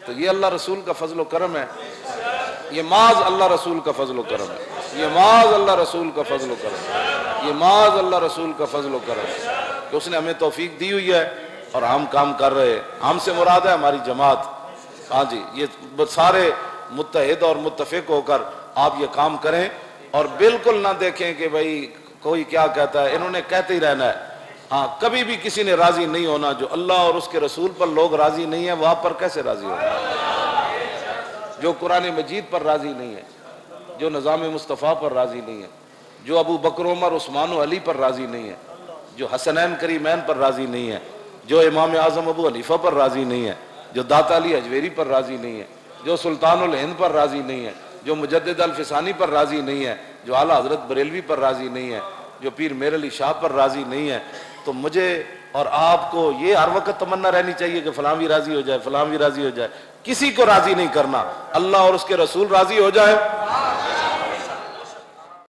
تو یہ اللہ رسول کا فضل و کرم ہے، یہ محض اللہ رسول کا فضل و کرم ہے، یہ محض اللہ رسول کا فضل و کرم ہے، یہ محض اللہ رسول کا فضل و کرم ہے کہ اس نے ہمیں توفیق دی ہوئی ہے اور ہم کام کر رہے ہیں۔ ہم سے مراد ہے ہماری جماعت، ہاں جی، یہ سارے متحد اور متفق ہو کر آپ یہ کام کریں، اور بالکل نہ دیکھیں کہ بھئی کوئی کیا کہتا ہے، انہوں نے کہتے ہی رہنا ہے۔ ہاں، کبھی بھی کسی نے راضی نہیں ہونا، جو اللہ اور اس کے رسول پر لوگ راضی نہیں ہیں وہ آپ پر کیسے راضی ہوگا؟ جو قرآن مجید پر راضی نہیں ہے، جو نظام مصطفیٰ پر راضی نہیں ہے، جو ابو بکر عمر عثمان و علی پر راضی نہیں ہے، جو حسنین کریمین پر راضی نہیں ہے، جو امام اعظم ابو حنیفہ پر راضی نہیں ہے، جو داتا علی اجویری پر راضی نہیں ہے، جو سلطان الہند پر راضی نہیں ہے، جو مجدد الفسانی پر راضی نہیں ہے، جو اعلیٰ حضرت بریلوی پر راضی نہیں ہے، جو پیر میر علی شاہ پر راضی نہیں ہے، تو مجھے اور آپ کو یہ ہر وقت تمنا رہنی چاہیے کہ فلاں بھی راضی ہو جائے، فلاں بھی راضی ہو جائے۔ کسی کو راضی نہیں کرنا، اللہ اور اس کے رسول راضی ہو جائے